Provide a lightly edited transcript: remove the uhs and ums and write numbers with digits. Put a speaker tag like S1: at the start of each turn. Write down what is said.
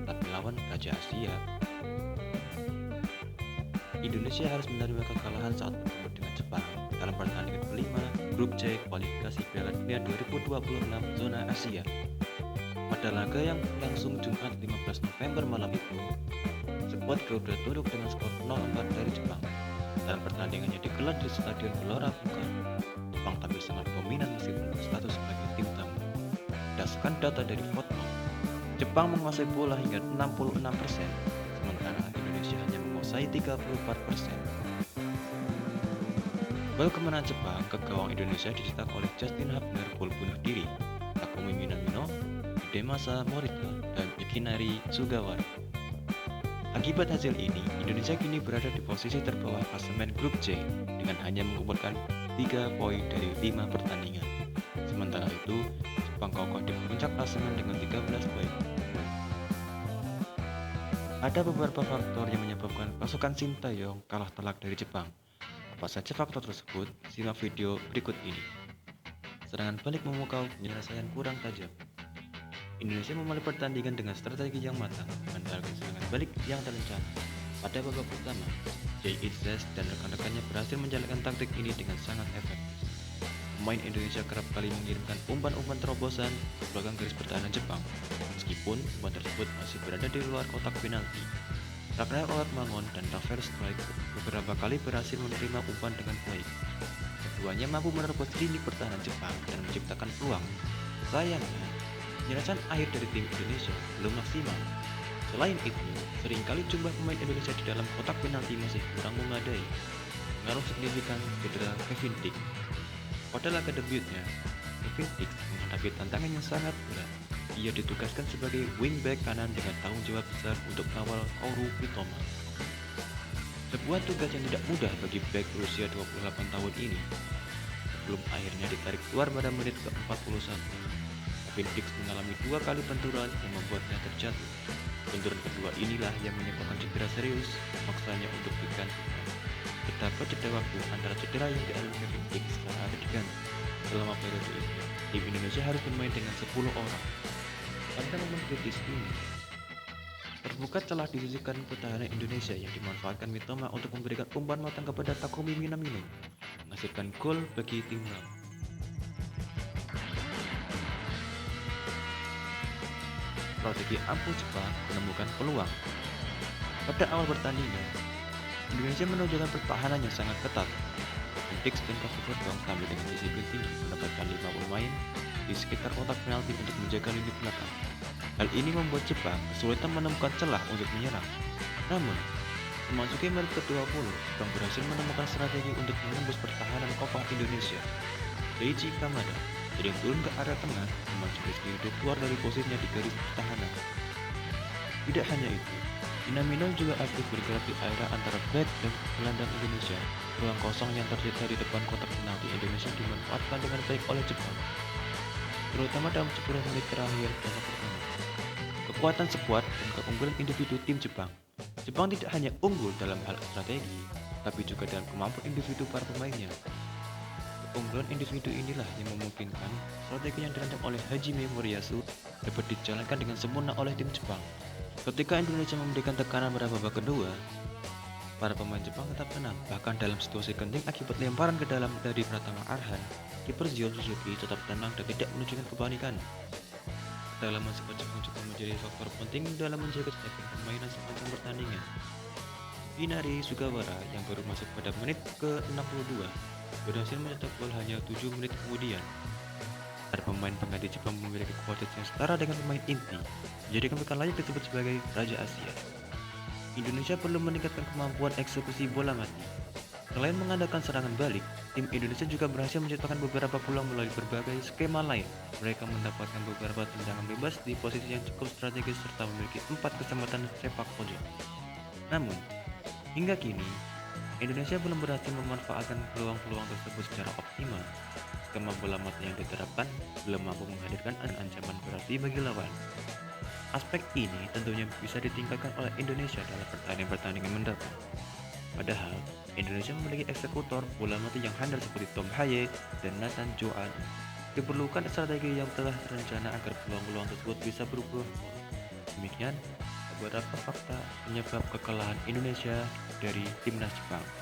S1: saat melawan Raja Asia. Indonesia harus menerima kekalahan saat bertemu dengan Jepang dalam pertandingan kelima Grup C kualifikasi Piala Dunia 2026 zona Asia. Pada laga yang langsung Jumat 15 November malam itu, skuad Garuda tunduk dengan skor 0-4 dari Jepang. Dalam pertandingan yang digelar di Stadion Gelora Bung Karno, Jepang tampil sangat dominan meskipun berstatus sebagai tim tamu. Berdasarkan data dari Football, Jepang menguasai bola hingga 66%, sementara Indonesia hanya menguasai 34%. Gol kemenangan Jepang ke gawang Indonesia dicetak oleh Justin Hubner gol bunuh diri, Takumi Minamino, Hidemasa Morita, dan Yukinari Sugawara. Akibat hasil ini, Indonesia kini berada di posisi terbawah klasemen grup C dengan hanya mengumpulkan 3 poin dari 5 pertandingan. Sementara itu, Jepang kokoh di puncak klasemen dengan 13 poin. Ada beberapa faktor yang menyebabkan pasukan Sintayong kalah telak dari Jepang. Apa saja faktor tersebut? Simak video berikut ini. Serangan balik memukau, penyelesaian kurang tajam. Indonesia memulai pertandingan dengan strategi yang matang, mengandalkan serangan balik yang terencana. Pada babak pertama, Jay Itzes dan rekan-rekannya berhasil menjalankan taktik ini dengan sangat efektif. Pemain Indonesia kerap kali mengirimkan umpan-umpan terobosan ke belakang garis pertahanan Jepang, meskipun umpan tersebut masih berada di luar kotak penalti. Ragnar Mangon dan Rafael Strike beberapa kali berhasil menerima umpan dengan baik. Keduanya mampu menerobos lini pertahanan Jepang dan menciptakan peluang. Sayangnya, penyelesaian akhir dari tim Indonesia belum maksimal. Selain itu, seringkali jumlah pemain Indonesia di dalam kotak penalti masih kurang memadai. Pengaruh signifikan cedera Kevin Dix. Pada laga debutnya, Kevin Dix menghadapi tantangan yang sangat berat. Ia ditugaskan sebagai wingback kanan dengan tanggung jawab besar untuk mengawal Kaoru Mitoma. Sebuah tugas yang tidak mudah bagi bek berusia 28 tahun ini. Sebelum akhirnya ditarik keluar pada menit ke-41. Kevin Dix mengalami 2 kali benturan yang membuatnya terjatuh. Benturan kedua inilah yang menyebabkan cedera serius, maksanya untuk digantikan. Betapa jeda waktu antara cedera yang dialami Kevin Dix setelah ada diganti. Selama periode itu, tim Indonesia harus bermain dengan 10 orang. Pada momen kritis ini, terbuka celah di sisi kanan pertahanan Indonesia yang dimanfaatkan Mitoma untuk memberikan umpan matang kepada Takumi Minamino, menghasilkan gol bagi tim lawan. Strategi ampuh Jepang menemukan peluang. Pada awal pertandingan, Indonesia menunjukkan pertahanan yang sangat ketat. Dix dan Christopher Dong tampil dengan disiplin tinggi mendapatkan 5 pemain di sekitar kotak penalti untuk menjaga lini belakang. Hal ini membuat Jepang kesulitan menemukan celah untuk menyerang. Namun, memasuki menit ke-20, Jepang berhasil menemukan strategi untuk menembus pertahanan kokoh Indonesia. Leiji Kamada yang turun ke area tengah memancing Rizky Ridho keluar dari posisinya di garis pertahanan. Tidak hanya itu, Minamino juga aktif bergerak di area antara back dan gelandang Indonesia. Ruang kosong yang tercipta di depan kotak penalti Indonesia dimanfaatkan dengan baik oleh Jepang, terutama dalam 10 menit terakhir babak pertama. Kekuatan skuad dan keunggulan individu tim Jepang. Jepang tidak hanya unggul dalam hal strategi, tapi juga dalam kemampuan individu para pemainnya. Keunggulan individu inilah yang memungkinkan strategi yang dirancang oleh Hajime Moriyasu dapat dijalankan dengan sempurna oleh tim Jepang. Ketika Indonesia memberikan tekanan pada babak kedua, para pemain Jepang tetap tenang. Bahkan dalam situasi genting akibat lemparan ke dalam dari Pratama Arhan, kiper Zion Suzuki tetap tenang dan tidak menunjukkan kepanikan. Kedalaman skuad Jepang juga menjadi faktor penting dalam menjaga stabilitas permainan sepanjang pertandingan. Yukinari Sugawara yang baru masuk pada menit ke-62 berhasil mencetak gol hanya 7 menit kemudian. Para pemain pengganti Jepang memiliki kualitas yang setara dengan pemain inti, menjadikan mereka layak disebut sebagai Raja Asia. Indonesia perlu meningkatkan kemampuan eksekusi bola mati. Selain mengandalkan serangan balik, tim Indonesia juga berhasil menciptakan beberapa peluang melalui berbagai skema lain. Mereka mendapatkan beberapa tendangan bebas di posisi yang cukup strategis serta memiliki 4 kesempatan sepak pojok. Namun, hingga kini, Indonesia belum berhasil memanfaatkan peluang-peluang tersebut secara optimal. Skema bola mati yang diterapkan belum mampu menghadirkan ancaman berarti bagi lawan. Aspek ini tentunya bisa ditingkatkan oleh Indonesia dalam pertandingan mendatang. Padahal, Indonesia memiliki eksekutor bola mati yang handal seperti Tom Haye dan Nathan Joan. Diperlukan strategi yang telah terencana agar peluang-peluang tersebut bisa berubah. Demikian beberapa fakta penyebab kekalahan Indonesia dari timnas Jepang.